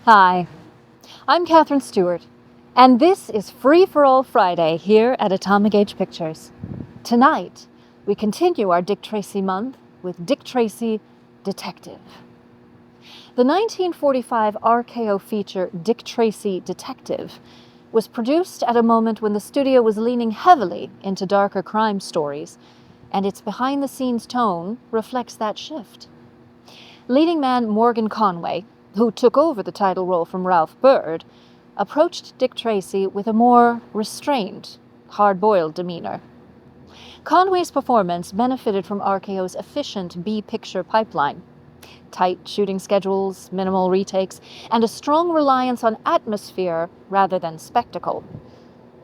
Hi, I'm Catherine Stewart, and this is Free for All Friday here at Atomic Age Pictures. Tonight, we continue our Dick Tracy month with Dick Tracy Detective. The 1945 RKO feature Dick Tracy Detective was produced at a moment when the studio was leaning heavily into darker crime stories, and its behind-the-scenes tone reflects that shift. Leading man Morgan Conway, who took over the title role from Ralph Bird, approached Dick Tracy with a more restrained, hard-boiled demeanor. Conway's performance benefited from RKO's efficient B-picture pipeline. Tight shooting schedules, minimal retakes, and a strong reliance on atmosphere rather than spectacle.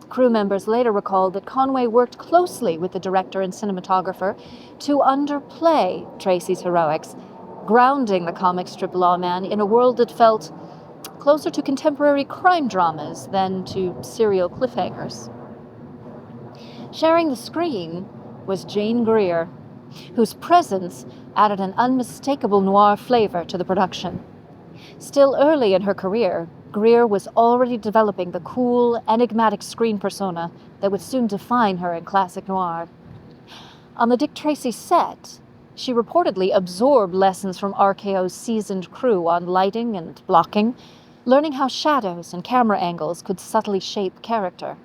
Crew members later recalled that Conway worked closely with the director and cinematographer to underplay Tracy's heroics, grounding the comic strip lawman in a world that felt closer to contemporary crime dramas than to serial cliffhangers. Sharing the screen was Jane Greer, whose presence added an unmistakable noir flavor to the production. Still early in her career, Greer was already developing the cool, enigmatic screen persona that would soon define her in classic noir. On the Dick Tracy set, she reportedly absorbed lessons from RKO's seasoned crew on lighting and blocking, learning how shadows and camera angles could subtly shape character.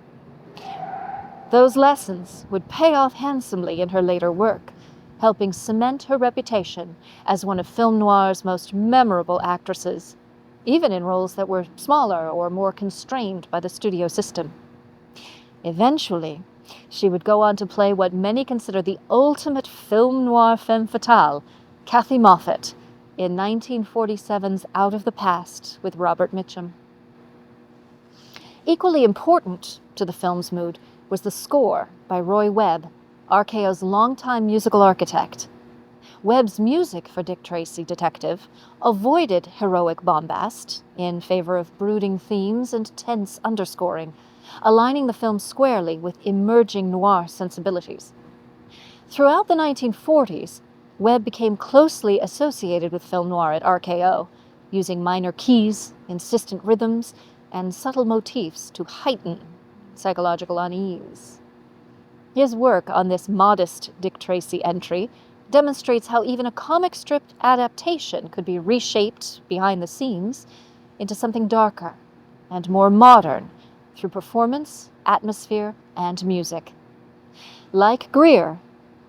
Those lessons would pay off handsomely in her later work, helping cement her reputation as one of film noir's most memorable actresses, even in roles that were smaller or more constrained by the studio system. Eventually, she would go on to play what many consider the ultimate film noir femme fatale, Kathy Moffat, in 1947's Out of the Past with Robert Mitchum. Equally important to the film's mood was the score by Roy Webb, RKO's longtime musical architect. Webb's music for Dick Tracy Detective avoided heroic bombast in favor of brooding themes and tense underscoring, aligning the film squarely with emerging noir sensibilities. Throughout the 1940s, Webb became closely associated with film noir at RKO, using minor keys, insistent rhythms, and subtle motifs to heighten psychological unease. His work on this modest Dick Tracy entry demonstrates how even a comic strip adaptation could be reshaped behind the scenes into something darker and more modern through performance, atmosphere, and music. Like Greer,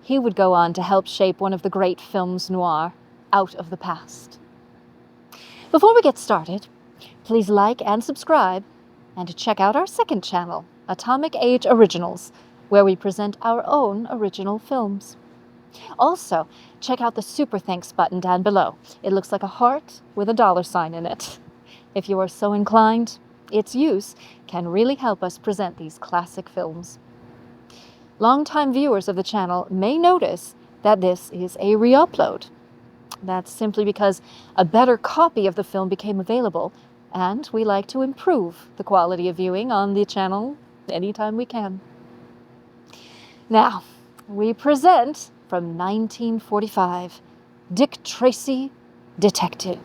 he would go on to help shape one of the great films noir, Out of the Past. Before we get started, please like and subscribe, and check out our second channel, Atomic Age Originals, where we present our own original films. Also, check out the Super Thanks button down below. It looks like a heart with a $sign in it. If you are so inclined, its use can really help us present these classic films. Longtime viewers of the channel may notice that this is a re-upload. That's simply because a better copy of the film became available, and we like to improve the quality of viewing on the channel anytime we can. Now, we present from 1945, Dick Tracy Detective.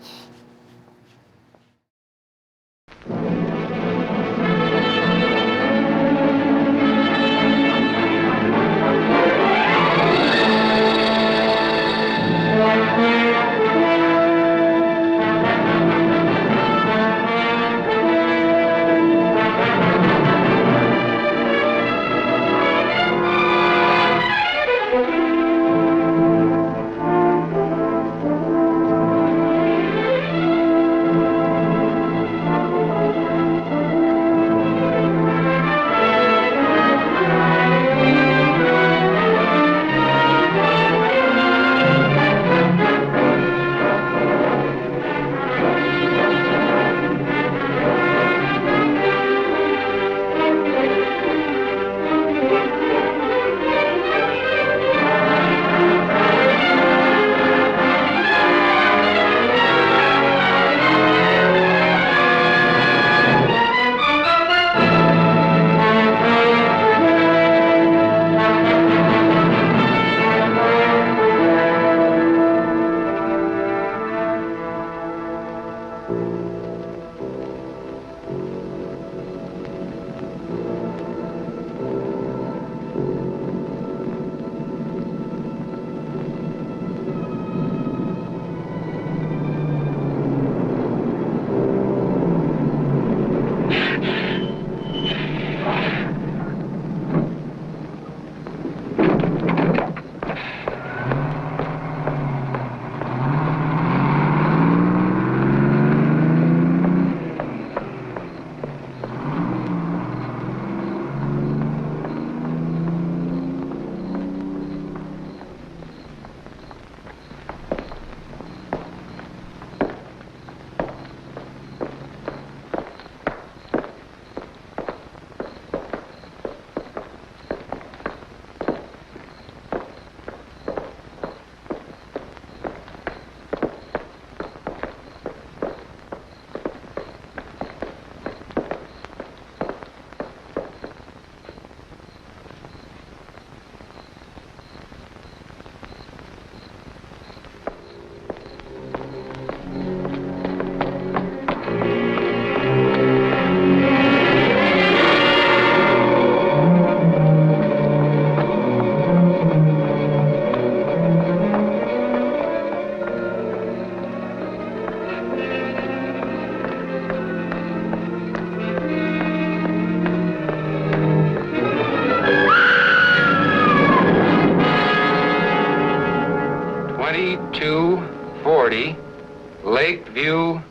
2240 Lakeview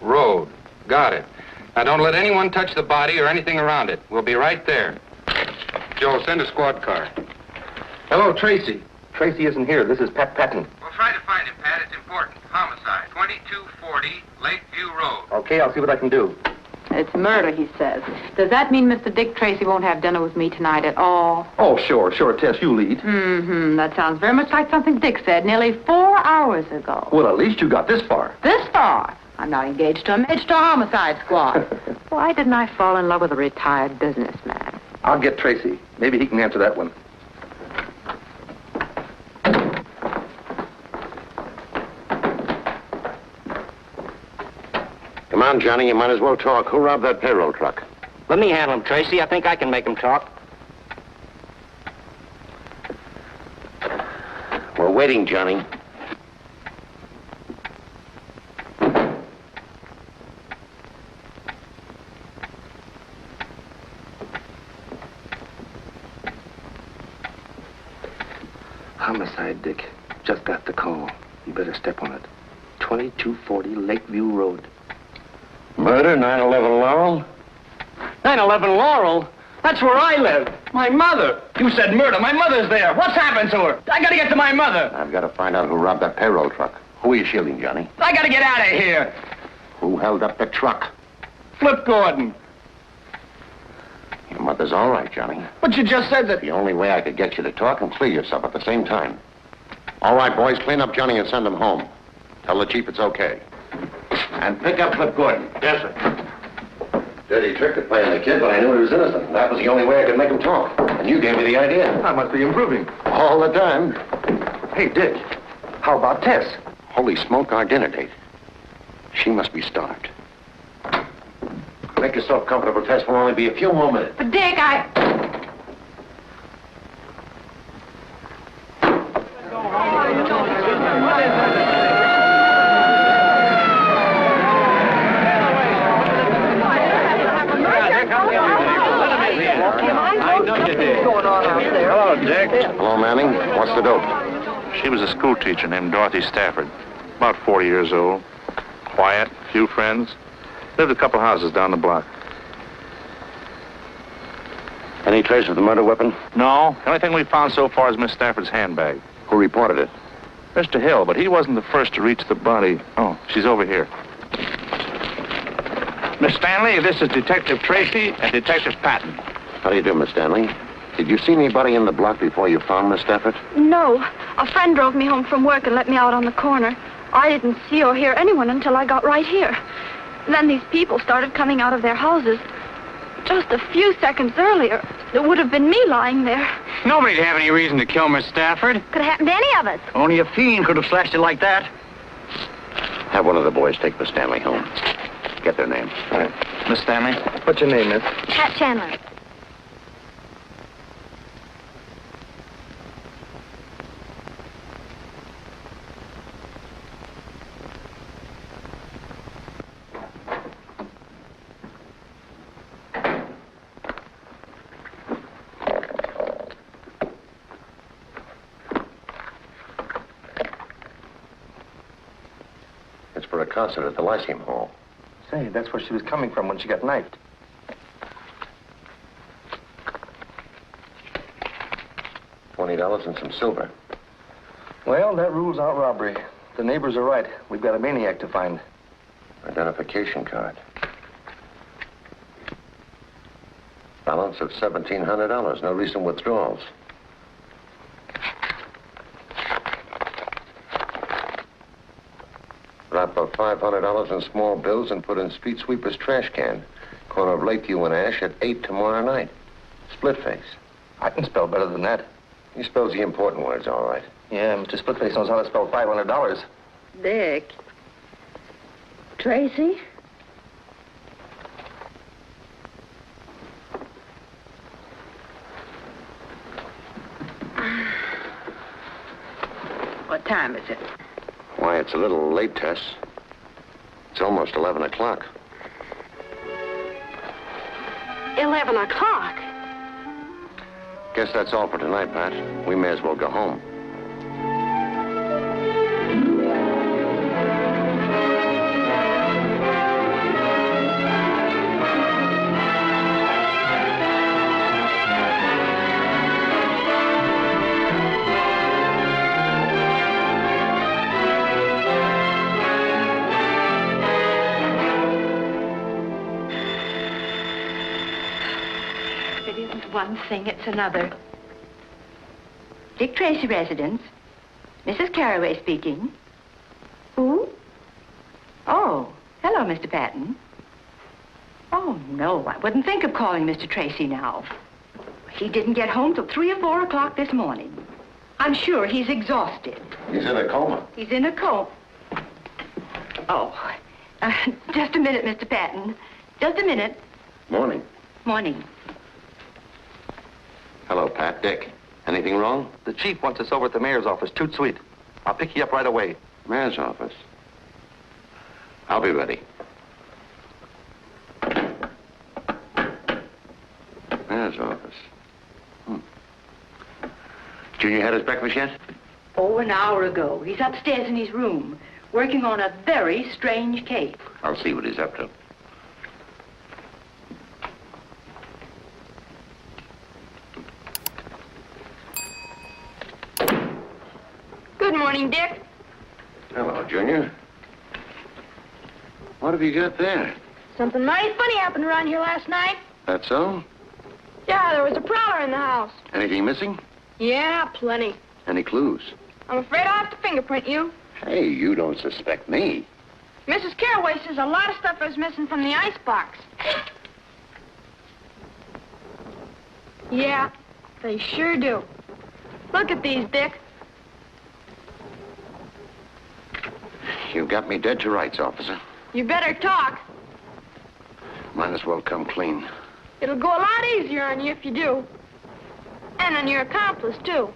Road. Got it. Now, don't let anyone touch the body or anything around it. We'll be right there. Joe, send a squad car. Hello, Tracy. Tracy isn't here. This is Pat Patton. We'll try to find him, Pat. It's important. Homicide. 2240 Lakeview Road. Okay, I'll see what I can do. It's murder, he says. Does that mean Mr. Dick Tracy won't have dinner with me tonight at all? Oh, sure, Tess, you lead. Mm-hmm. That sounds very much like something Dick said nearly 4 hours ago. Well, at least you got this far. This far? I'm not engaged to a mid-star homicide squad. Why didn't I fall in love with a retired businessman? I'll get Tracy. Maybe he can answer that one. Come on, Johnny, you might as well talk. Who robbed that payroll truck? Let me handle him, Tracy. I think I can make him talk. We're waiting, Johnny. Homicide, Dick. Just got the call. You better step on it. 2240 Lakeview Road. Murder, 911 Laurel? 911 Laurel? That's where I live. My mother. You said murder. My mother's there. What's happened to her? I gotta get to my mother. I've got to find out who robbed that payroll truck. Who are you shielding, Johnny? I gotta get out of here. Who held up the truck? Flip Gordon. Your mother's all right, Johnny. But you just said that... The only way I could get you to talk and clear yourself at the same time. All right, boys, clean up Johnny and send him home. Tell the chief it's okay. And pick up Flip Gordon. Yes, sir. Dirty trick to play on the kid, but I knew he was innocent. That was the only way I could make him talk. And you gave me the idea. I must be improving. All the time. Hey, Dick, how about Tess? Holy smoke, our dinner date. She must be starved. Make yourself comfortable, Tess. We'll only be a few more minutes. But Dick, Hello, Dick. Hello, Manning. What's the dope? She was a school teacher named Dorothy Stafford. About 40 years old. Quiet, few friends. Lived a couple houses down the block. Any trace of the murder weapon? No. The only thing we found so far is Miss Stafford's handbag. Who reported it? Mr. Hill, but he wasn't the first to reach the body. Oh, she's over here. Miss Stanley, this is Detective Tracy and Detective Patton. How do you do, Miss Stanley? Did you see anybody in the block before you found Miss Stafford? No. A friend drove me home from work and let me out on the corner. I didn't see or hear anyone until I got right here. Then these people started coming out of their houses. Just a few seconds earlier, it would have been me lying there. Nobody'd have any reason to kill Miss Stafford. Could have happened to any of us. Only a fiend could have slashed it like that. Have one of the boys take Miss Stanley home. Get their names. All right. Miss Stanley? What's your name, miss? Pat Chandler. It's for a concert at the Lyceum Hall. Say, that's where she was coming from when she got knifed. $20 and some silver. Well, that rules out robbery. The neighbors are right. We've got a maniac to find. Identification card. Balance of $1,700. No recent withdrawals. Drop of $500 in small bills and put in street sweeper's trash can. Corner of Lakeview and Ash at 8 tomorrow night. Splitface. I can spell better than that. He spells the important words all right. Yeah, Mr. Splitface knows how to spell $500. Dick. Tracy? What time is it? Why, it's a little late, Tess. It's almost 11 o'clock. 11 o'clock. Guess that's all for tonight, Pat. We may as well go home. one thing, it's another. Dick Tracy residence. Mrs. Carraway speaking. Who? Oh, hello, Mr. Patton. Oh, no, I wouldn't think of calling Mr. Tracy now. He didn't get home till 3 or 4 o'clock this morning. I'm sure he's exhausted. He's in a coma. He's in a coma. Oh, just a minute, Mr. Patton. Just a minute. Morning. Morning. Hello, Pat. Dick. Anything wrong? The chief wants us over at the mayor's office, toot sweet. I'll pick you up right away. Mayor's office. I'll be ready. Mayor's office. Junior had his breakfast yet? Oh, an hour ago. He's upstairs in his room, working on a very strange case. I'll see what he's up to. Good morning, Dick. Hello, Junior. What have you got there? Something mighty funny happened around here last night. That so? Yeah, there was a prowler in the house. Anything missing? Yeah, plenty. Any clues? I'm afraid I'll have to fingerprint you. Hey, you don't suspect me. Mrs. Carraway says a lot of stuff was missing from the icebox. Yeah, they sure do. Look at these, Dick. You got me dead to rights, officer. You better talk. Might as well come clean. It'll go a lot easier on you if you do. And on your accomplice, too.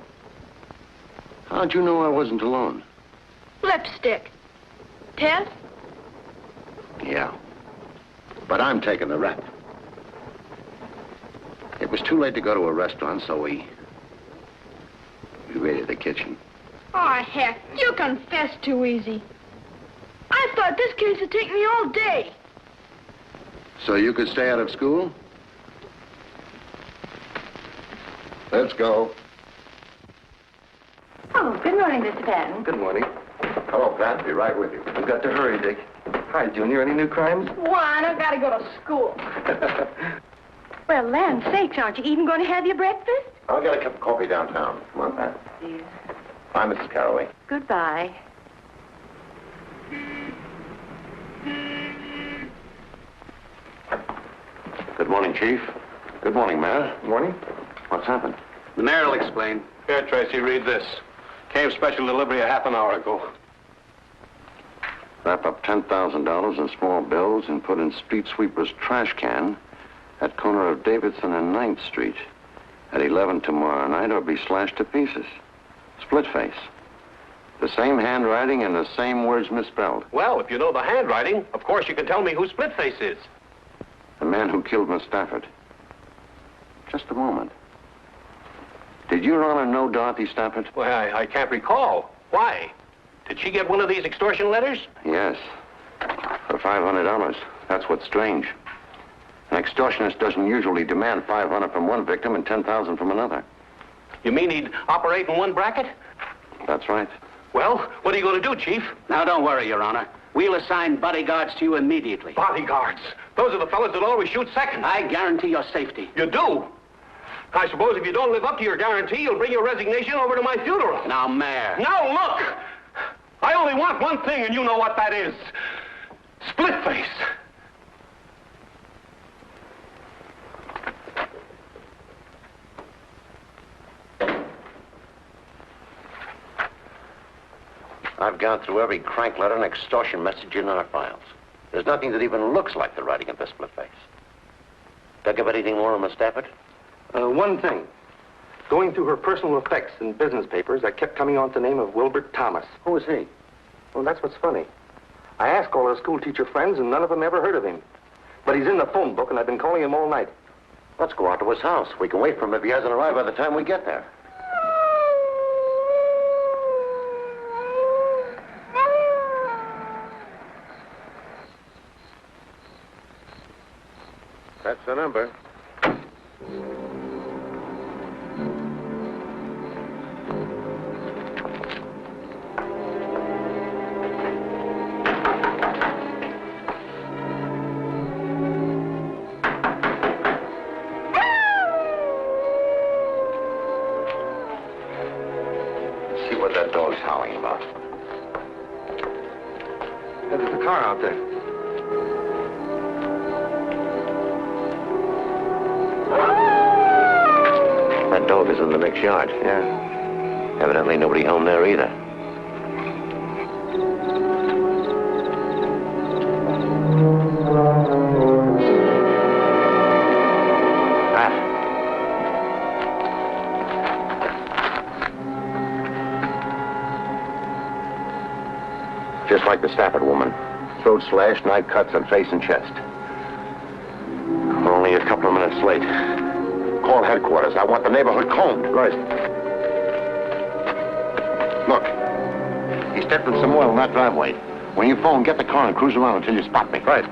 How'd you know I wasn't alone? Lipstick. Tess? Yeah. But I'm taking the rap. It was too late to go to a restaurant, so we raided the kitchen. Oh, heck, you confess too easy. I thought this case would take me all day. So you could stay out of school? Let's go. Oh, good morning, Mr. Patton. Good morning. Hello, Pat. Be right with you. I've got to hurry, Dick. Hi, Junior. Any new crimes? One, I've got to go to school. Well, land sakes, aren't you even going to have your breakfast? I'll get a cup of coffee downtown. Come on, Pat. Dear. Bye, Mrs. Carraway. Goodbye. Good morning, Chief. Good morning, Mayor. Morning. What's happened? The mayor will explain. Here, Tracy, read this. Came special delivery a half an hour ago. Wrap up $10,000 in small bills and put in street sweeper's trash can at corner of Davidson and 9th Street at 11 tomorrow night or be slashed to pieces. Splitface. The same handwriting and the same words misspelled. Well, if you know the handwriting, of course you can tell me who Splitface is. The man who killed Miss Stafford. Just a moment. Did Your Honor know Dorothy Stafford? Well, I can't recall. Why? Did she get one of these extortion letters? Yes. For $500. That's what's strange. An extortionist doesn't usually demand $500 from one victim and $10,000 from another. You mean he'd operate in one bracket? That's right. Well, what are you going to do, Chief? Now, don't worry, Your Honor. We'll assign bodyguards to you immediately. Bodyguards. Those are the fellas that always shoot second. I guarantee your safety. You do? I suppose if you don't live up to your guarantee, you'll bring your resignation over to my funeral. Now, Mayor. Now, look! I only want one thing, and you know what that is. Splitface. I've gone through every crank letter and extortion message in our files. There's nothing that even looks like the writing of this Splitface. Pick up anything more on Miss Stafford? One thing. Going through her personal effects and business papers, I kept coming on to the name of Wilbert Thomas. Who is he? Well, that's what's funny. I asked all her school teacher friends, and none of them ever heard of him. But he's in the phone book, and I've been calling him all night. Let's go out to his house. We can wait for him if he hasn't arrived by the time we get there. That's the number. see what that dog's howling about. There's a car out there. That dog is in the next yard. Yeah. Evidently nobody home there either. Just like the Stafford woman. Throat slashed, knife cuts on face and chest. We're only a couple of minutes late. Call headquarters. I want the neighborhood combed. Right. Look, he stepped in some oil in that driveway. When you phone, get the car and cruise around until you spot me. Right.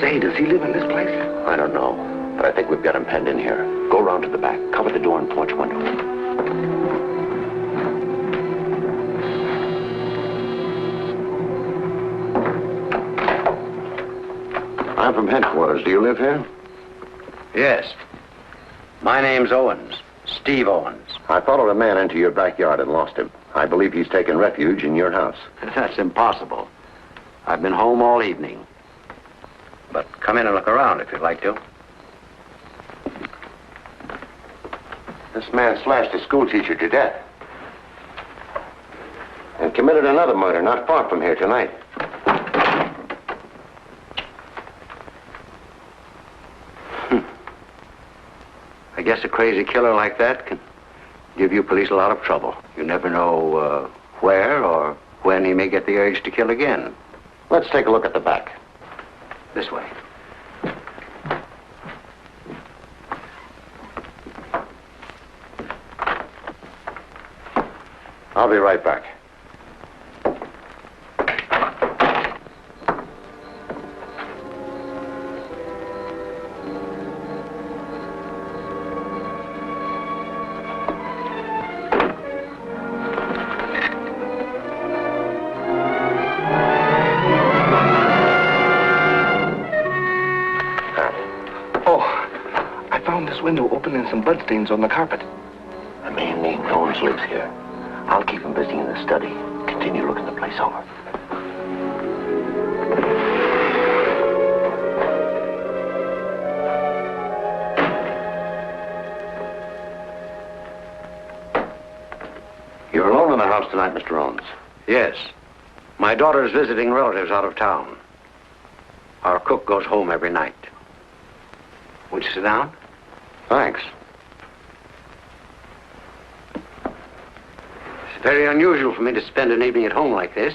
Say, does he live in this place? I don't know, but I think we've got him penned in here. Go around to the back. Cover the door and porch window. I'm from headquarters. Do you live here? Yes. My name's Owens. Steve Owens. I followed a man into your backyard and lost him. I believe he's taken refuge in your house. That's impossible. I've been home all evening. But come in and look around if you'd like to. This man slashed a schoolteacher to death. And committed another murder not far from here tonight. I guess a crazy killer like that can give you police a lot of trouble. You never know where or when he may get the urge to kill again. Let's take a look at the back. This way. I'll be right back. Window open and some bloodstains on the carpet. A man named Owens lives here. I'll keep him busy in the study. Continue looking the place over. You're alone in the house tonight, Mr. Owens? Yes. My daughter's visiting relatives out of town. Our cook goes home every night. Won't you sit down? Thanks. It's very unusual for me to spend an evening at home like this.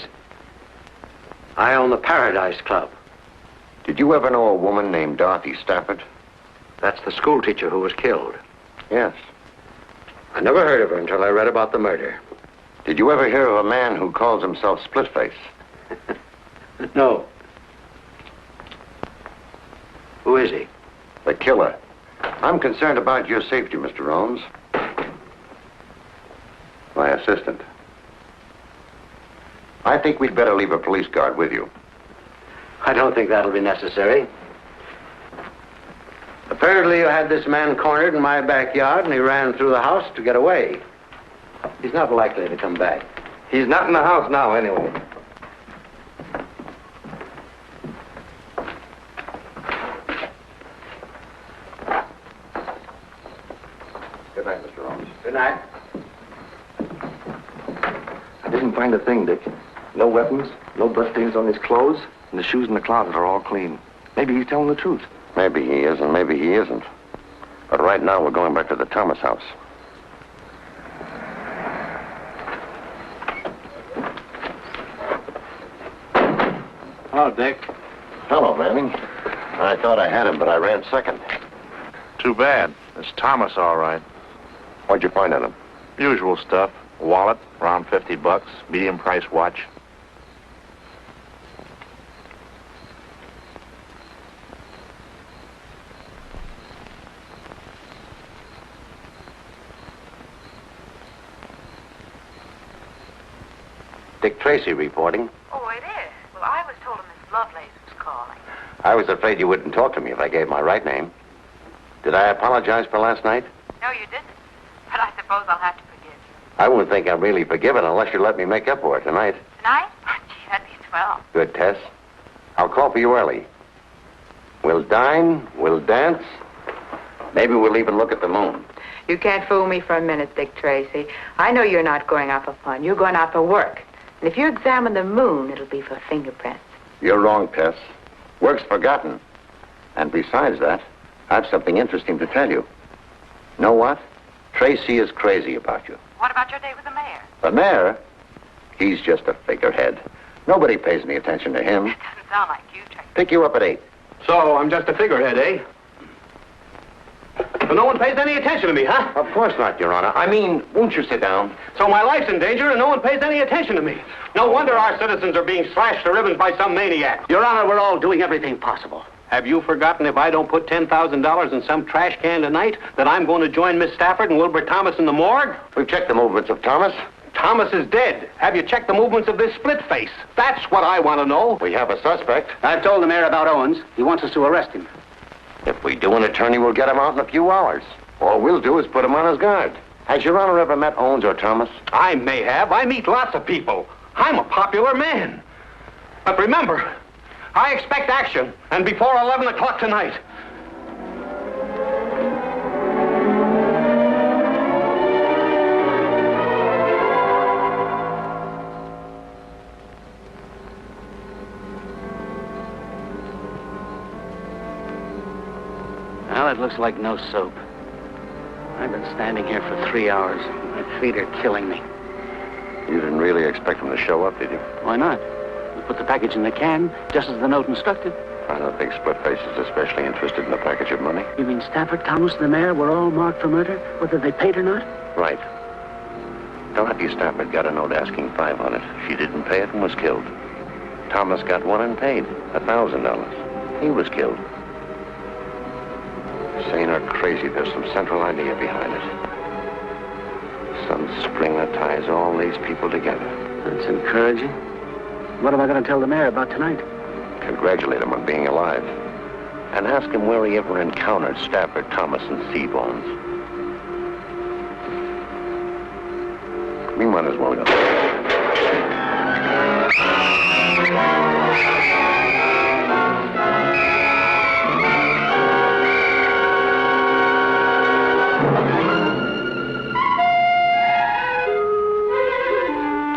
I own the Paradise Club. Did you ever know a woman named Dorothy Stafford? That's the schoolteacher who was killed. Yes. I never heard of her until I read about the murder. Did you ever hear of a man who calls himself Splitface? No. Who is he? The killer. I'm concerned about your safety, Mr. Owens. My assistant. I think we'd better leave a police guard with you. I don't think that'll be necessary. Apparently you had this man cornered in my backyard and he ran through the house to get away. He's not likely to come back. He's not in the house now, anyway. Good night, Mr. Owens. Good night. I didn't find a thing, Dick. No weapons, no bloodstains on his clothes, and the shoes in the closet are all clean. Maybe he's telling the truth. Maybe he is, and maybe he isn't. But right now, we're going back to the Thomas house. Hello, Dick. Hello, Manning. I thought I had him, but I ran second. Too bad. It's Thomas, all right. What'd you find on him? Usual stuff. Wallet, around $50. Medium price watch. Dick Tracy reporting. Oh, it is? Well, I was told Miss Lovelace was calling. I was afraid you wouldn't talk to me if I gave my right name. Did I apologize for last night? No, you didn't. But I suppose I'll have to forgive you. I won't think I'm really forgiven unless you let me make up for it tonight. Tonight? Gee, that'd be swell. Good, Tess. I'll call for you early. We'll dine, we'll dance. Maybe we'll even look at the moon. You can't fool me for a minute, Dick Tracy. I know you're not going out for fun. You're going out for work. And if you examine the moon, it'll be for fingerprints. You're wrong, Tess. Work's forgotten. And besides that, I have something interesting to tell you. Know what? Tracy is crazy about you. What about your date with the mayor? The mayor? He's just a figurehead. Nobody pays any attention to him. That doesn't sound like you, Tracy. Pick you up at 8. So I'm just a figurehead, eh? But no one pays any attention to me, huh? Of course not, Your Honor. I mean, won't you sit down? So my life's in danger and no one pays any attention to me. No wonder our citizens are being slashed to ribbons by some maniac. Your Honor, we're all doing everything possible. Have you forgotten if I don't put $10,000 in some trash can tonight that I'm going to join Miss Stafford and Wilbur Thomas in the morgue? We've checked the movements of Thomas. Thomas is dead. Have you checked the movements of this Splitface? That's what I want to know. We have a suspect. I've told the mayor about Owens. He wants us to arrest him. If we do, an attorney will get him out in a few hours. All we'll do is put him on his guard. Has Your Honor ever met Owens or Thomas? I may have. I meet lots of people. I'm a popular man. But remember, I expect action, and before 11 o'clock tonight. Well, it looks like no soap. I've been standing here for 3 hours. My feet are killing me. You didn't really expect him to show up, did you? Why not? We put the package in the can, just as the note instructed. I don't think Splitface is especially interested in the package of money. You mean Stafford, Thomas, and the mayor were all marked for murder, whether they paid or not? Right. Dorothy Stafford got a note asking $500. She didn't pay it and was killed. Thomas got one and paid $1,000. He was killed. Sane or crazy, there's some central idea behind it. Some spring that ties all these people together. That's encouraging. What am I going to tell the mayor about tonight? Congratulate him on being alive. And ask him where he ever encountered Stafford, Thomas, and Seabones. We might as well go.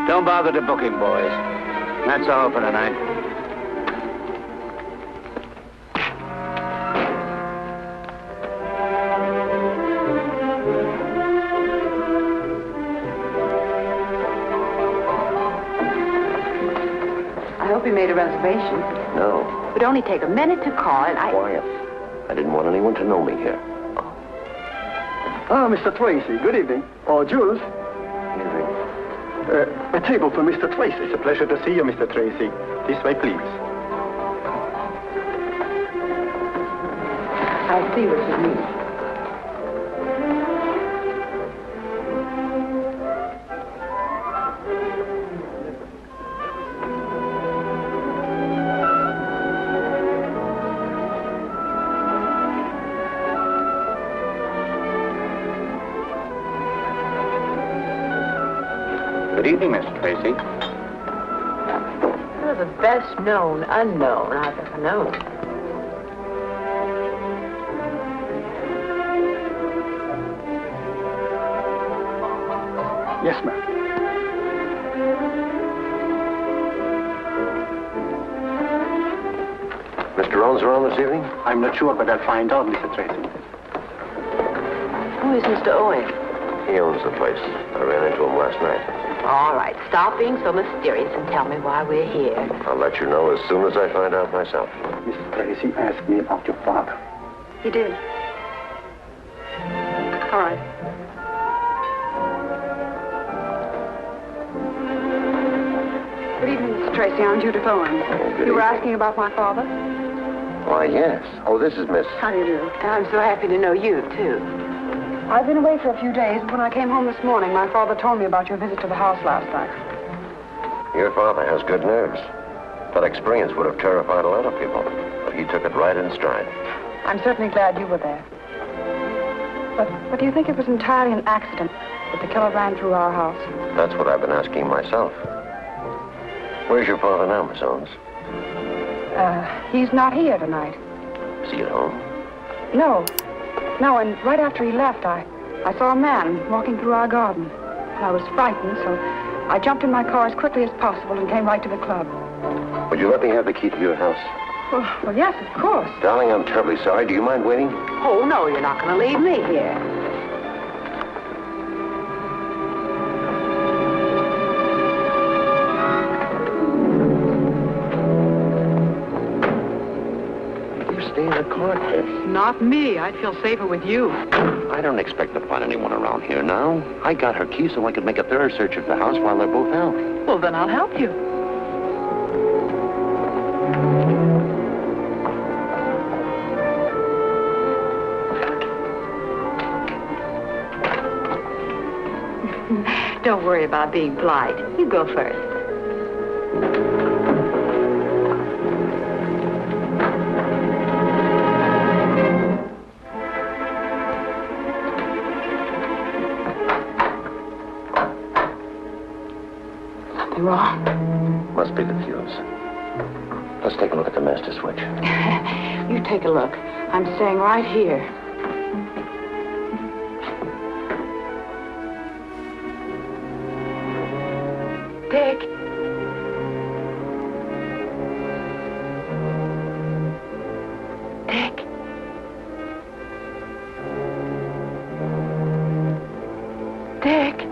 Don't bother to book him, boys. That's all for tonight. I hope you made a reservation. No. It would only take a minute to call, and Quiet. I didn't want anyone to know me here. Ah, Mr. Tracy, good evening. Oh, Jules. A table for Mr. Tracy. It's a pleasure to see you, Mr. Tracy. This way, please. I see what you mean. Good evening, Mr. Tracy. You're the best known unknown I've ever known. Yes, ma'am. Mr. Owens around this evening? I'm not sure, but I'll find out, Mr. Tracy. Who is Mr. Owen? He owns the place. I ran into him last night. All right, stop being so mysterious and tell me why we're here. I'll let you know as soon as I find out myself. Mrs. Tracy asked me about your father. He did. All right. Good evening, Mr. Tracy. I'm Judith Owen. You were asking about my father? Why, yes. Oh, this is Miss... How do you do? I'm so happy to know you, too. I've been away for a few days, but when I came home this morning, my father told me about your visit to the house last night. Your father has good nerves. That experience would have terrified a lot of people, but he took it right in stride. I'm certainly glad you were there. But do you think it was entirely an accident that the killer ran through our house? That's what I've been asking myself. Where's your father now, Miss Owens? He's not here tonight. Is he at home? No, and right after he left, I saw a man walking through our garden. I was frightened, so I jumped in my car as quickly as possible and came right to the club. Would you let me have the key to your house? Well, yes, of course. Darling, I'm terribly sorry. Do you mind waiting? Oh, no, you're not going to leave me here. Stay in the car, Chris. Not me. I'd feel safer with you. I don't expect to find anyone around here now. I got her key so I could make a thorough search of the house while they're both out. Well, then I'll help you. Don't worry about being polite. You go first. Something wrong? Must be the fuse. Let's take a look at the master switch. You take a look. I'm staying right here. Dick. Dick. Dick.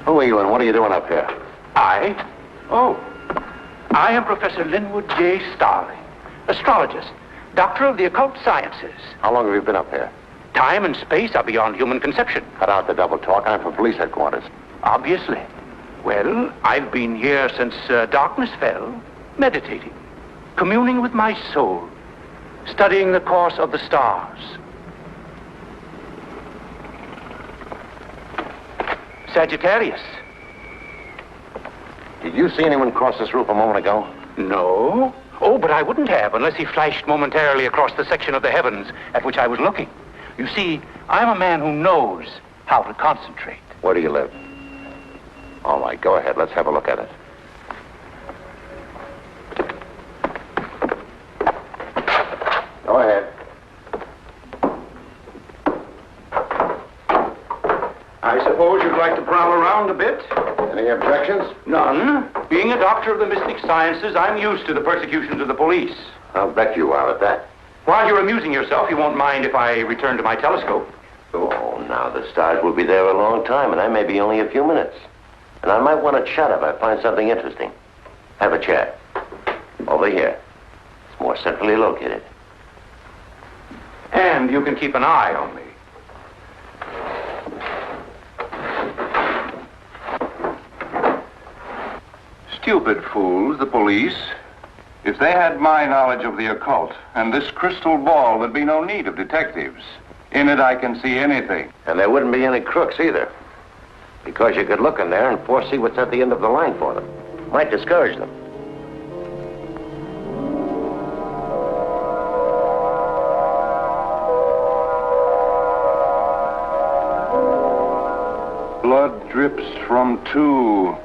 Who are you and what are you doing up here? I am Professor Linwood J. Starling, astrologist, doctor of the occult sciences. How long have you been up here? Time and space are beyond human conception. Cut out the double talk. I'm from police headquarters. Obviously. Well, I've been here since darkness fell, meditating, communing with my soul, studying the course of the stars. Sagittarius. Did you see anyone cross this roof a moment ago? No. Oh, but I wouldn't have unless he flashed momentarily across the section of the heavens at which I was looking. You see, I'm a man who knows how to concentrate. Where do you live? All right, go ahead. Let's have a look at it. Go ahead. I suppose you'd like to prowl around a bit? Any objections? None. Being a doctor of the mystic sciences, I'm used to the persecutions of the police. I'll bet you are at that. While you're amusing yourself, you won't mind if I return to my telescope. Oh, now the stars will be there a long time, and I may be only a few minutes. And I might want to chat if I find something interesting. Have a chat. Over here. It's more centrally located. And you can keep an eye on me. Stupid fools, the police. If they had my knowledge of the occult and this crystal ball, there'd be no need of detectives. In it, I can see anything. And there wouldn't be any crooks either. Because you could look in there and foresee what's at the end of the line for them. Might discourage them. Blood drips from two.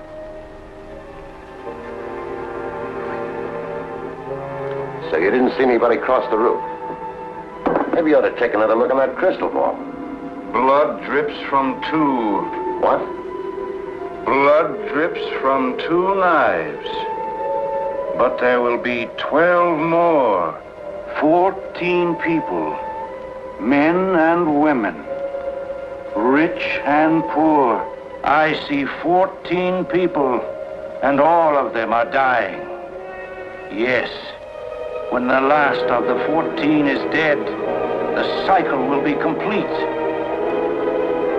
So you didn't see anybody cross the roof. Maybe you ought to take another look at that crystal ball. Blood drips from two. What? Blood drips from two knives. But there will be 12 more. 14 people. Men and women. Rich and poor. I see 14 people, and all of them are dying. Yes. When the last of the 14 is dead, the cycle will be complete.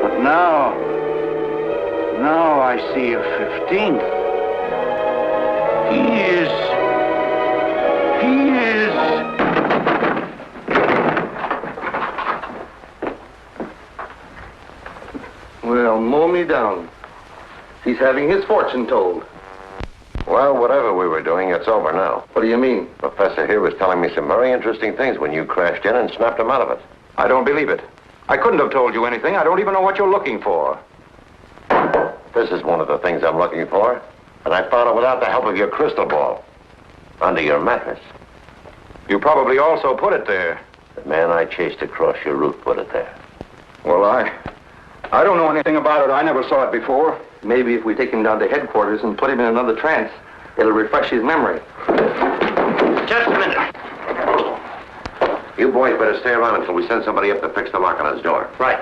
But now I see a 15th. He is... Well, mow me down. He's having his fortune told. Well, whatever we were doing, it's over now. What do you mean? Professor here was telling me some very interesting things when you crashed in and snapped him out of it. I don't believe it. I couldn't have told you anything. I don't even know what you're looking for. This is one of the things I'm looking for. And I found it without the help of your crystal ball. Under your mattress. You probably also put it there. The man I chased across your roof put it there. Well, I don't know anything about it. I never saw it before. Maybe if we take him down to headquarters and put him in another trance, it'll refresh his memory. Just a minute. You boys better stay around until we send somebody up to fix the lock on his door. Right.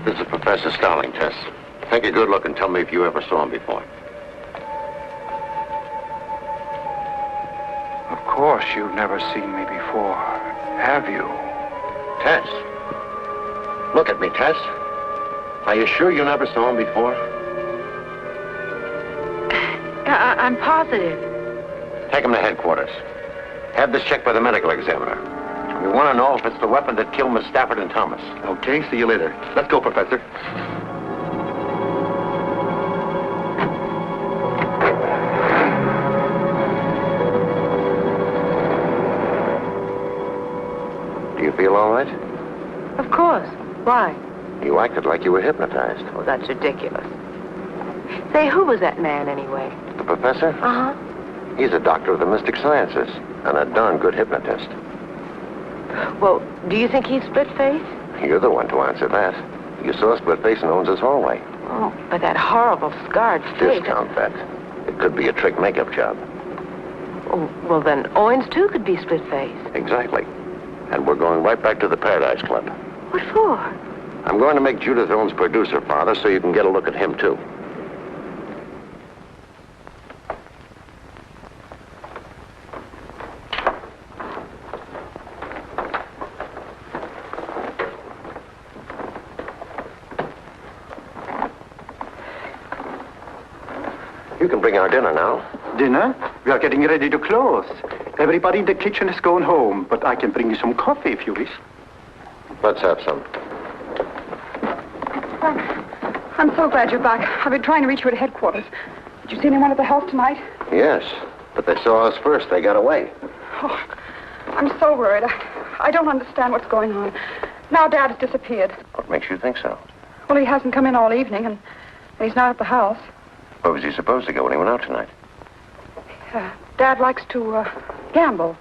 This is Professor Starling, Tess. Take a good look and tell me if you ever saw him before. Of course you've never seen me before, have you? Tess. Look at me, Tess. Are you sure you never saw him before? I'm positive. Take him to headquarters. Have this checked by the medical examiner. We want to know if it's the weapon that killed Miss Stafford and Thomas. Okay, see you later. Let's go, Professor. Do you feel all right? Of course. Why? You acted like you were hypnotized. Oh, that's ridiculous. Say, who was that man anyway? The professor? Uh-huh. He's a doctor of the mystic sciences and a darn good hypnotist. Well, do you think he's Splitface? You're the one to answer that. You saw Splitface in Owens' hallway. Oh, but that horrible scarred face. Discount that. It could be a trick makeup job. Oh, well, then Owens, too, could be Splitface. Exactly. And we're going right back to the Paradise Club. What for? I'm going to make Judith Owens producer, Father, so you can get a look at him, too. You can bring our dinner now. Dinner? We are getting ready to close. Everybody in the kitchen is going home, but I can bring you some coffee if you wish. Let's have some. I'm so glad you're back. I've been trying to reach you at headquarters. Did you see anyone at the house tonight? Yes, but they saw us first. They got away. Oh, I'm so worried. I don't understand what's going on. Now Dad has disappeared. What makes you think so? Well, he hasn't come in all evening, and he's not at the house. Where was he supposed to go when he went out tonight? Dad likes to gamble.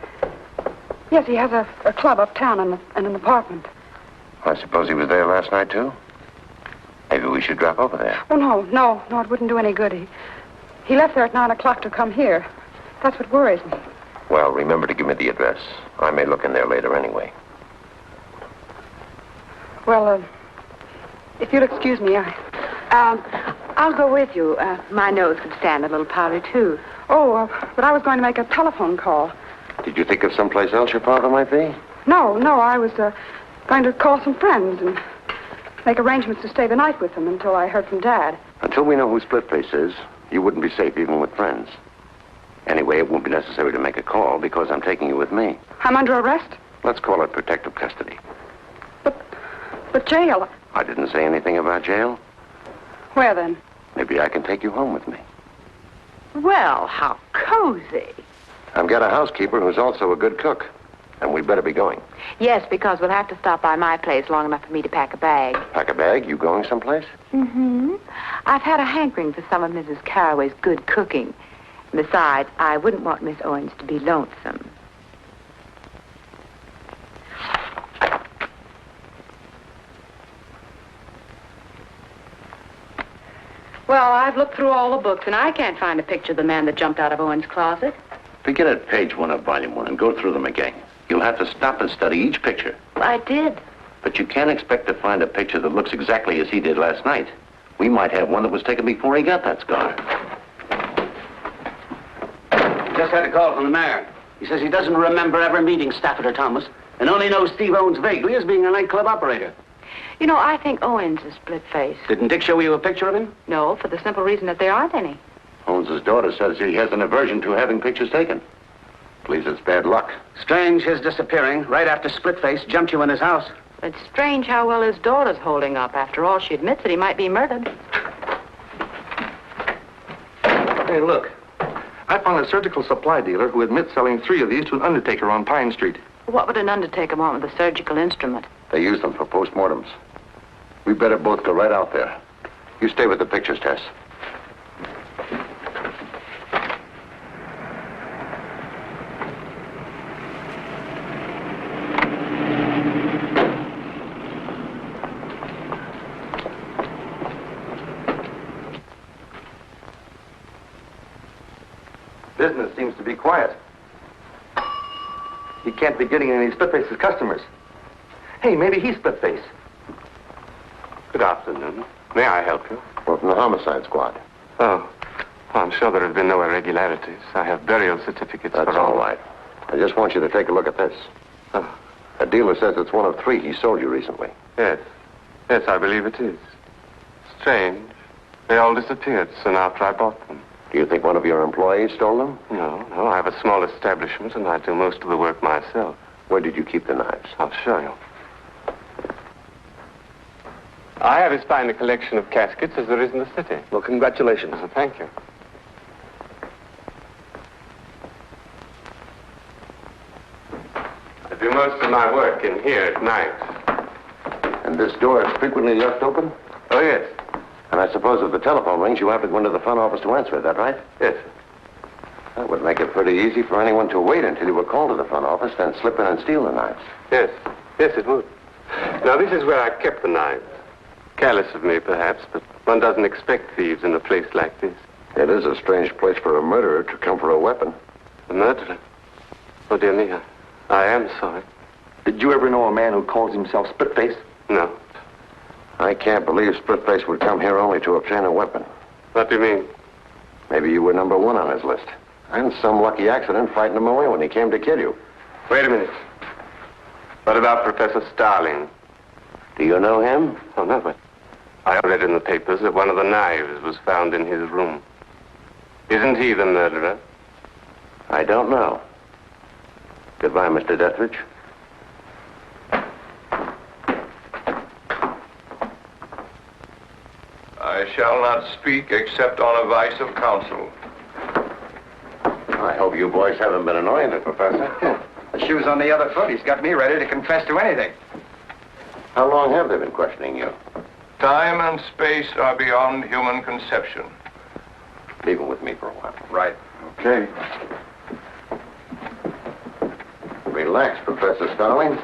Yes, he has a club uptown and an apartment. I suppose he was there last night, too? Maybe we should drop over there. Oh, no, it wouldn't do any good. He left there at 9 o'clock to come here. That's what worries me. Well, remember to give me the address. I may look in there later anyway. Well, if you'll excuse me, I'll go with you. My nose could stand a little powder, too. Oh, but I was going to make a telephone call. Did you think of someplace else your father might be? No, I was going to call some friends and make arrangements to stay the night with them until I heard from Dad. Until we know who Splitface is, you wouldn't be safe even with friends. Anyway, it won't be necessary to make a call because I'm taking you with me. I'm under arrest? Let's call it protective custody. But jail? I didn't say anything about jail. Where then? Maybe I can take you home with me. Well, how cozy. I've got a housekeeper who's also a good cook. And we'd better be going. Yes, because we'll have to stop by my place long enough for me to pack a bag. Pack a bag? You going someplace? Mm-hmm. I've had a hankering for some of Mrs. Carraway's good cooking. Besides, I wouldn't want Miss Owens to be lonesome. Well, I've looked through all the books, and I can't find a picture of the man that jumped out of Owen's closet. Begin at page 1 of volume 1 and go through them again. You'll have to stop and study each picture. I did. But you can't expect to find a picture that looks exactly as he did last night. We might have one that was taken before he got that scar. Just had a call from the mayor. He says he doesn't remember ever meeting Stafford or Thomas and only knows Steve Owens vaguely as being a nightclub operator. You know, I think Owens is Splitface. Didn't Dick show you a picture of him? No, for the simple reason that there aren't any. Owens' daughter says he has an aversion to having pictures taken. Believes it's bad luck. Strange his disappearing right after Splitface jumped you in his house. It's strange how well his daughter's holding up. After all, she admits that he might be murdered. Hey, look. I found a surgical supply dealer who admits selling 3 of these to an undertaker on Pine Street. What would an undertaker want with a surgical instrument? They use them for postmortems. We better both go right out there. You stay with the pictures, Tess. Business seems to be quiet. He can't be getting any Splitface's customers. Hey, maybe he's Splitface. Good afternoon. May I help you? We're from the homicide squad. Oh, I'm sure there have been no irregularities. I have burial certificates That's for all. all right. I just want you to take a look at this. Oh. A dealer says it's one of 3 he sold you recently. Yes. Yes, I believe it is. Strange. They all disappeared soon after I bought them. Do you think one of your employees stole them? No. I have a small establishment, and I do most of the work myself. Where did you keep the knives? I'll show you. I have as fine a collection of caskets as there is in the city. Well, congratulations. Thank you. I do most of my work in here at night. And this door is frequently left open? Oh, yes. And I suppose if the telephone rings, you have to go into the front office to answer it, that right? Yes. That would make it pretty easy for anyone to wait until you were called to the front office, then slip in and steal the knives. Yes, it would. Now, this is where I kept the knives. Careless of me, perhaps, but one doesn't expect thieves in a place like this. It is a strange place for a murderer to come for a weapon. A murderer? Oh, dear me, I am sorry. Did you ever know a man who calls himself Splitface? No. I can't believe Splitface would come here only to obtain a weapon. What do you mean? Maybe you were number 1 on his list. And some lucky accident frightened him away when he came to kill you. Wait a minute. What about Professor Starling? Do you know him? Oh, no, but I read in the papers that one of the knives was found in his room. Isn't he the murderer? I don't know. Goodbye, Mr. Dethridge. I shall not speak except on advice of counsel. I hope you boys haven't been annoying the professor. The shoe's on the other foot. He's got me ready to confess to anything. How long have they been questioning you? Time and space are beyond human conception. Leave him with me for a while. Right. Okay. Relax, Professor Starling.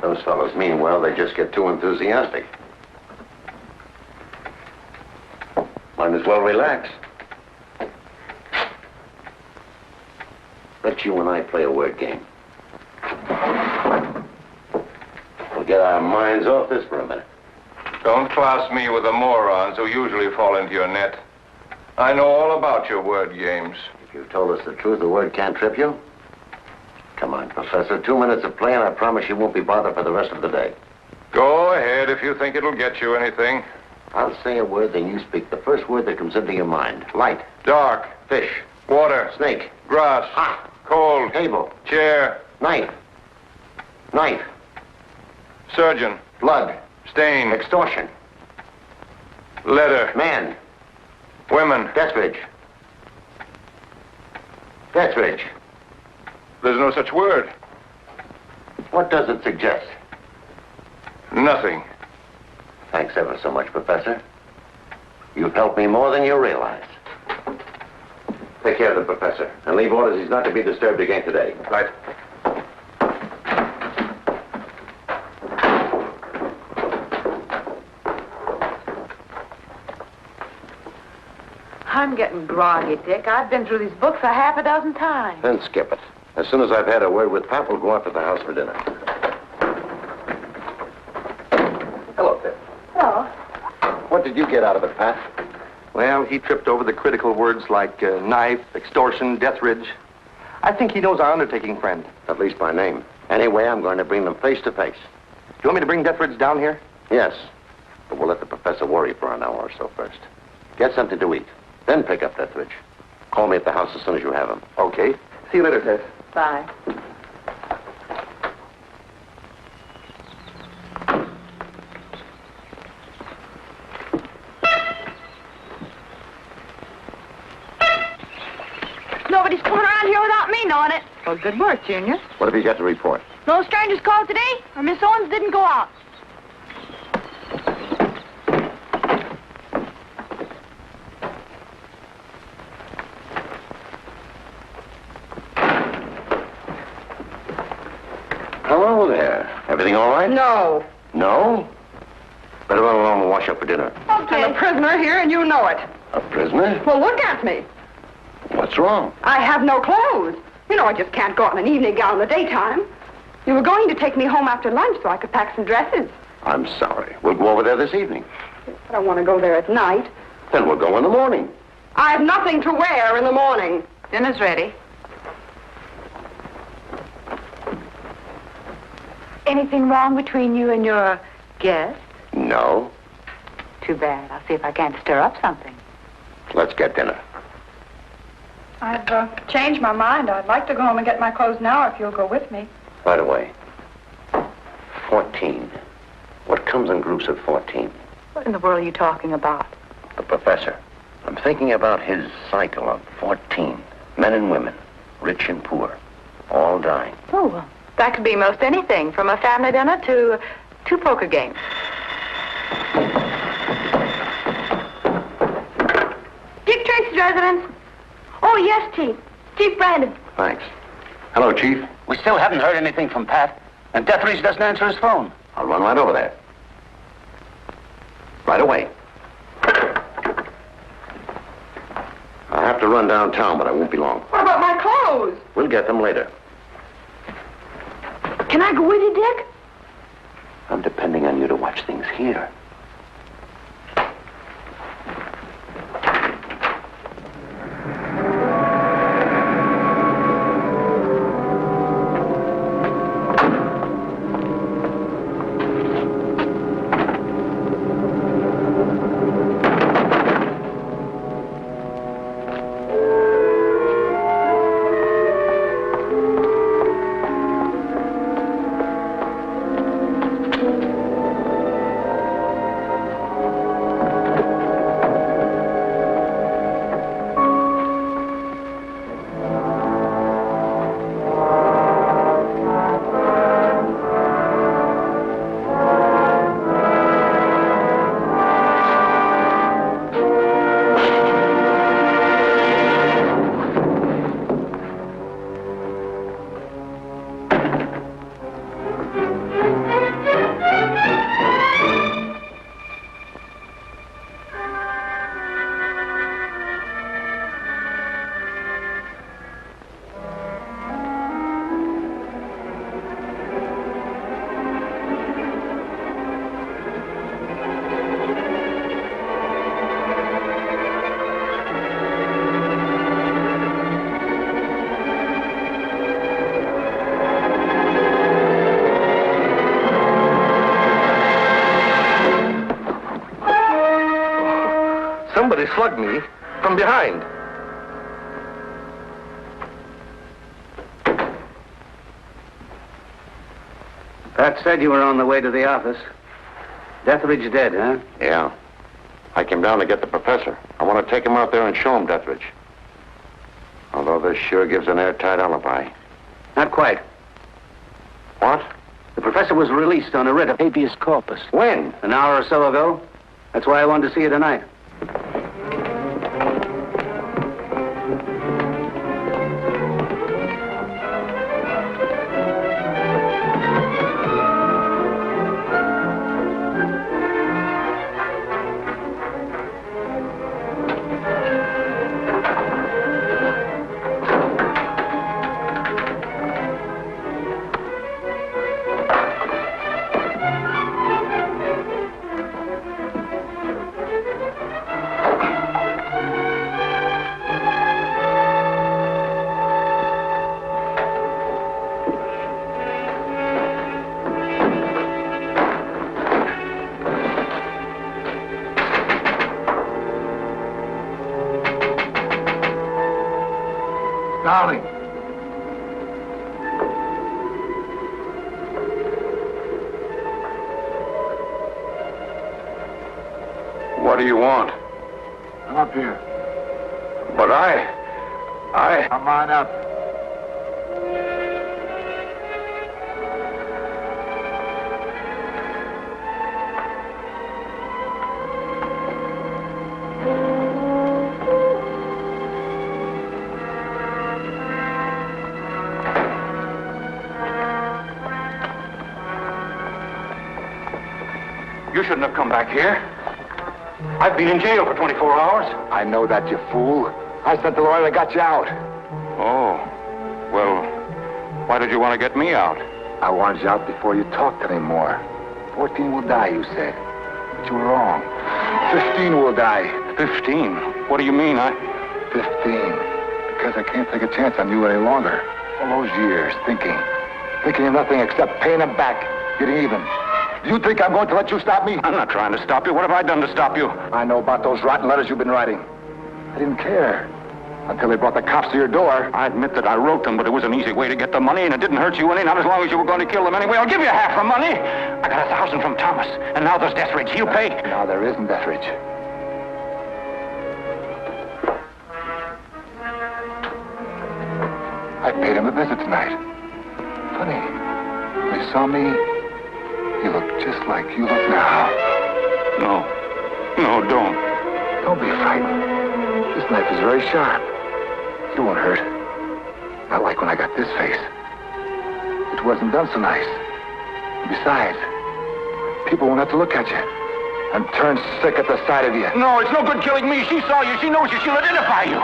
Those fellows mean well. They just get too enthusiastic. Might as well relax. Let you and I play a word game. We'll get our minds off this for a minute. Don't class me with the morons who usually fall into your net. I know all about your word games. If you've told us the truth, the word can't trip you. Come on, Professor. 2 minutes of play, and I promise you won't be bothered for the rest of the day. Go ahead if you think it'll get you anything. I'll say a word, then you speak the first word that comes into your mind. Light. Dark. Fish. Water. Snake. Grass. Hot. Cold. Table. Chair. Knife. Knife. Surgeon. Blood. Stain. Extortion. Letter. Man. Women. Dethridge. Dethridge. There's no such word. What does it suggest? Nothing. Thanks ever so much, Professor. You've helped me more than you realize. Take care of the professor, and leave orders he's not to be disturbed again today. Right. I'm getting groggy, Dick. I've been through these books a half a dozen times. Then skip it. As soon as I've had a word with Pat, we'll go out to the house for dinner. Hello, Pip. Hello. What did you get out of it, Pat? Well, he tripped over the critical words like knife, extortion, Dethridge. I think he knows our undertaking friend. At least by name. Anyway, I'm going to bring them face to face. You want me to bring Dethridge down here? Yes. But we'll let the professor worry for an hour or so first. Get something to eat. Then pick up Dethridge. Call me at the house as soon as you have him. Okay. See you later, Ted. Bye. Nobody's coming around here without me knowing it. Well, good work, Junior. What have you got to report? No strangers called today, or Miss Owens didn't go out. Hello there. Everything all right? No. No? Better run along and wash up for dinner. Okay. I'm a prisoner here, and you know it. A prisoner? Well, look at me. What's wrong? I have no clothes. You know, I just can't go out in an evening gown in the daytime. You were going to take me home after lunch so I could pack some dresses. I'm sorry. We'll go over there this evening. I don't want to go there at night. Then we'll go in the morning. I have nothing to wear in the morning. Dinner's ready. Anything wrong between you and your guest? No. Too bad. I'll see if I can't stir up something. Let's get dinner. I've changed my mind. I'd like to go home and get my clothes now if you'll go with me. By the way, 14. What comes in groups of 14? What in the world are you talking about? The professor. I'm thinking about his cycle of 14. Men and women, rich and poor, all dying. Oh, well, that could be most anything, from a family dinner to 2 poker games. Dick Tracy's residence. Oh, yes, Chief. Chief Brandon. Thanks. Hello, Chief. We still haven't heard anything from Pat, and Dethridge doesn't answer his phone. I'll run right over there. Right away. I have to run downtown, but I won't be long. What about my clothes? We'll get them later. Can I go with you, Dick? I'm depending on you to watch things here. Somebody slugged me from behind. Pat said you were on the way to the office. Deathridge dead, huh? Yeah. I came down to get the professor. I want to take him out there and show him Deathridge. Although this sure gives an airtight alibi. Not quite. What? The professor was released on a writ of habeas corpus. When? An hour or so ago. That's why I wanted to see you tonight. Darling. What do you want? Come up here. But I... Come on up. You shouldn't have come back here. I've been in jail for 24 hours. I know that, you fool. I sent the lawyer that got you out. Oh. Well, why did you want to get me out? I wanted you out before you talked anymore. 14 will die, you said. But you were wrong. 15 will die. 15? What do you mean? 15. Because I can't take a chance on you any longer. All those years, thinking of nothing except paying them back, getting even. Do you think I'm going to let you stop me? I'm not trying to stop you. What have I done to stop you? I know about those rotten letters you've been writing. I didn't care until they brought the cops to your door. I admit that I wrote them, but it was an easy way to get the money, and it didn't hurt you any, not as long as you were going to kill them anyway. I'll give you half the money. I got 1,000 from Thomas, and now there's Deathridge. He'll pay. Now there isn't Deathridge. I paid him a visit tonight. Funny. When he saw me, he looked just like you look now. No, don't. Don't be frightened. This knife is very sharp. It won't hurt. Not like when I got this face. It wasn't done so nice. Besides, people won't have to look at you and turn sick at the sight of you. No, it's no good killing me. She saw you. She knows you. She'll identify you.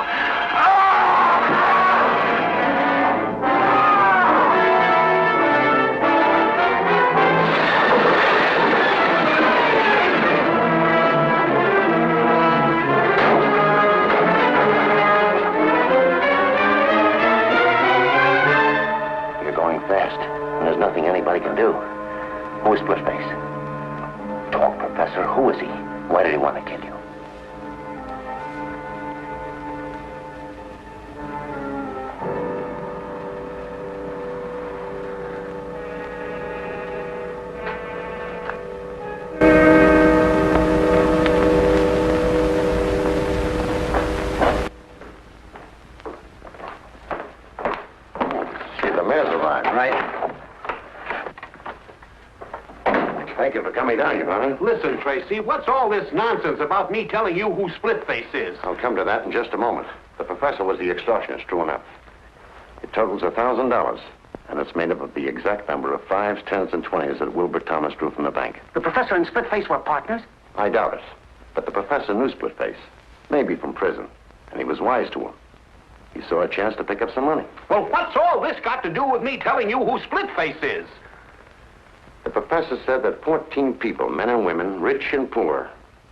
Nothing anybody can do. Who is Splitface? Talk, Professor. Who is he? Why did he want to kill you? See, the mayor's arrived. Right. Thank you for coming down, Your Honor. Listen, Tracy, what's all this nonsense about me telling you who Splitface is? I'll come to that in just a moment. The professor was the extortionist, true enough. It totals $1,000, and it's made up of the exact number of 5s, 10s, and 20s that Wilbur Thomas drew from the bank. The professor and Splitface were partners? I doubt it. But the professor knew Splitface, maybe from prison, and he was wise to him. He saw a chance to pick up some money. Well, what's all this got to do with me telling you who Splitface is? The professor said that 14 people, men and women, rich and poor,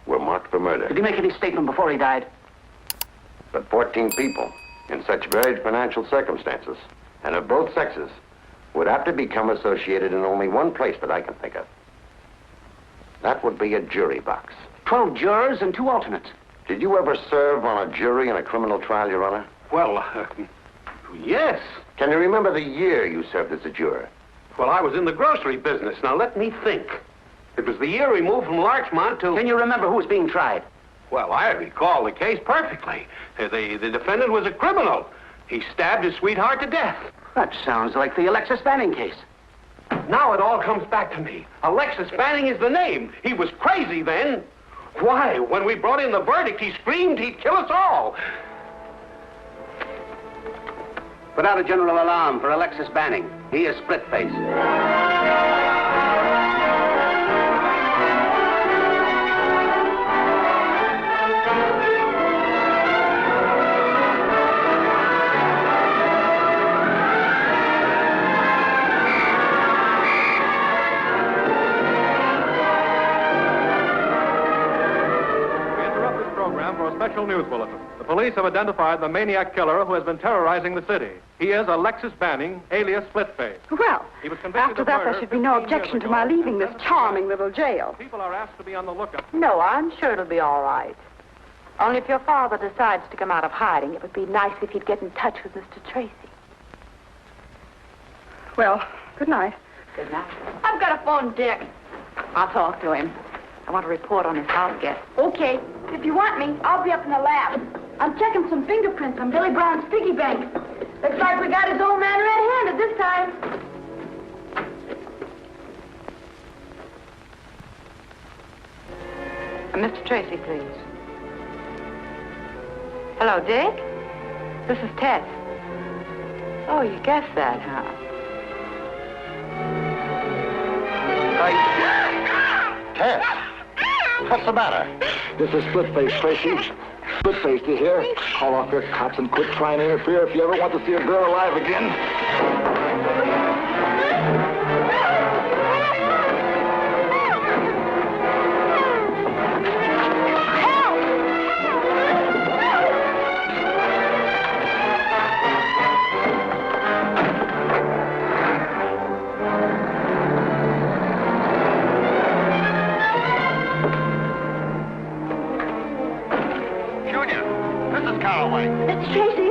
were marked for murder. Did he make any statement before he died? But 14 people, in such varied financial circumstances, and of both sexes, would have to become associated in only one place that I can think of. That would be a jury box. 12 jurors and 2 alternates. Did you ever serve on a jury in a criminal trial, Your Honor? Well, yes. Can you remember the year you served as a juror? Well, I was in the grocery business. Now, let me think. It was the year we moved from Larchmont to... Can you remember who was being tried? Well, I recall the case perfectly. The defendant was a criminal. He stabbed his sweetheart to death. That sounds like the Alexis Banning case. Now it all comes back to me. Alexis Banning is the name. He was crazy then. Why, when we brought in the verdict, he screamed he'd kill us all. Put out a general alarm for Alexis Banning. He is Splitface. For a special news bulletin. The police have identified the maniac killer who has been terrorizing the city. He is Alexis Banning, alias Splitface. Well, He was convicted after of that, murder there should be no 15 years objection to ago. my leaving this charming little jail. People are asked to be on the lookout. No, I'm sure it'll be all right. Only if your father decides to come out of hiding, it would be nice if he'd get in touch with Mr. Tracy. Well, good night. Good night. I've got a phone, Dick. I'll talk to him. I want to report on his house guest. Okay. If you want me, I'll be up in the lab. I'm checking some fingerprints on Billy Brown's piggy bank. Looks like we got his old man red-handed this time. Mr. Tracy, please. Hello, Dick? This is Tess. Oh, you guessed that, huh? Tess, what's the matter? This is Splitface, Tracy. Splitface, you hear? Call off your cops and quit trying to interfere if you ever want to see a girl alive again. Mr. Tracy!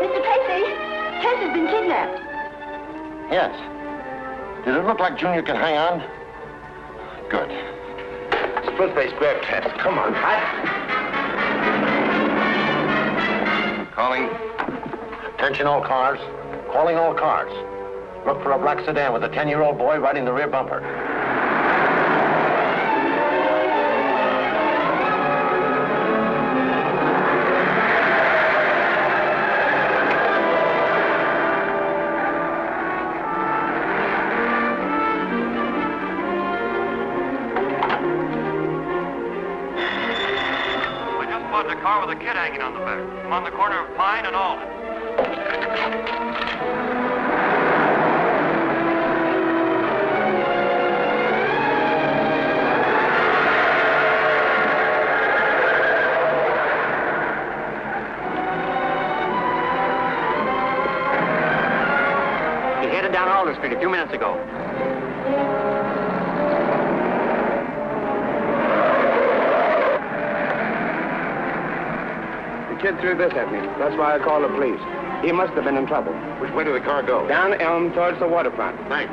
Mr. Tracy! Tess has been kidnapped. Yes. Did it look like Junior could hang on? Good. Splitface, grab Tess. Come on. Calling. Attention all cars. Calling all cars. Look for a black sedan with a 10-year-old boy riding the rear bumper. A car with a kid hanging on the back. I'm on the corner of Pine and Alden. He headed down Alden Street a few minutes ago. The kid threw this at me. That's why I called the police. He must have been in trouble. Which way did the car go? Down Elm towards the waterfront. Thanks.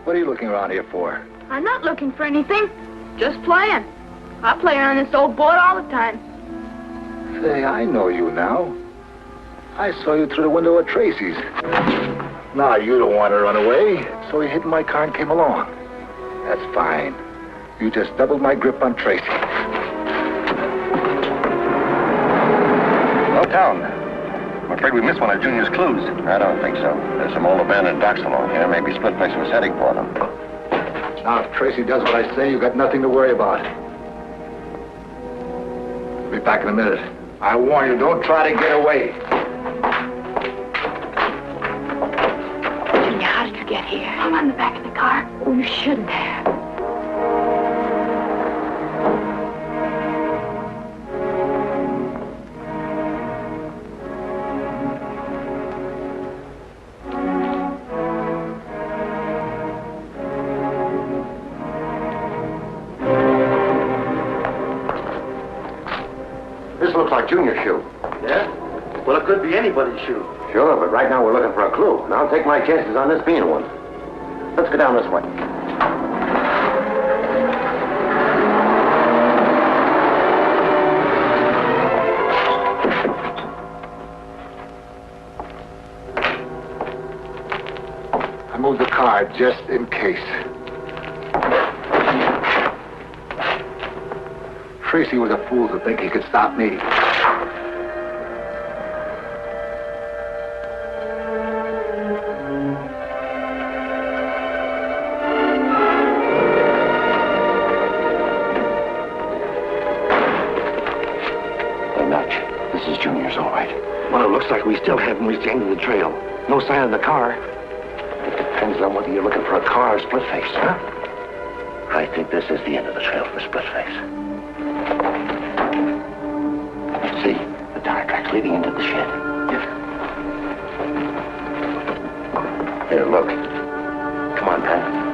What are you looking around here for? I'm not looking for anything. Just playing. I play on this old board all the time. Say, I know you now. I saw you through the window at Tracy's. Now, you don't want to run away, so you hid in my car and came along. That's fine. You just doubled my grip on Tracy. Uptown. I'm afraid we missed one of Junior's clues. I don't think so. There's some old abandoned docks along here. Maybe Splitface was heading for them. Now, if Tracy does what I say, you got nothing to worry about. I'll be back in a minute. I warn you, don't try to get away. Junior, how did you get here? I'm on the back of the car. Oh, you shouldn't have. This looks like Junior's shoe. Yeah? Well, it could be anybody's shoe. Sure, but right now we're looking for a clue. And I'll take my chances on this being one. Let's go down this way. I moved the car just in case. Tracy was a fool to think he could stop me. This is Junior's, all right. Well, it looks like we still haven't reached the end of the trail. No sign of the car. It depends on whether you're looking for a car or Splitface, huh? I think this is the end of the trail for Splitface. See, the tire tracks leading into the shed. Yeah. Here, look. Come on, Pat.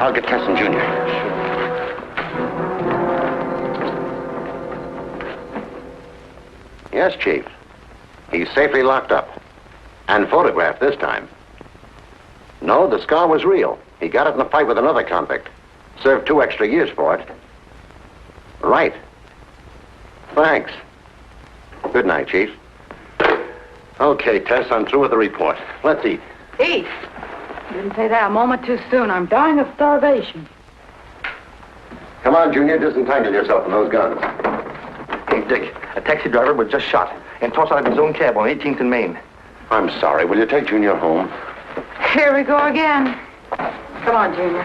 I'll get Tesson Jr. Yes, Chief. He's safely locked up. And photographed this time. No, the scar was real. He got it in a fight with another convict. Served 2 extra years for it. Right. Thanks. Good night, Chief. Okay, Tess, I'm through with the report. Let's eat. Eat? Didn't say that a moment too soon. I'm dying of starvation. Come on, Junior, disentangle yourself from those guns. Hey, Dick, a taxi driver was just shot and tossed out of his own cab on 18th and Main. I'm sorry. Will you take Junior home? Here we go again. Come on, Junior.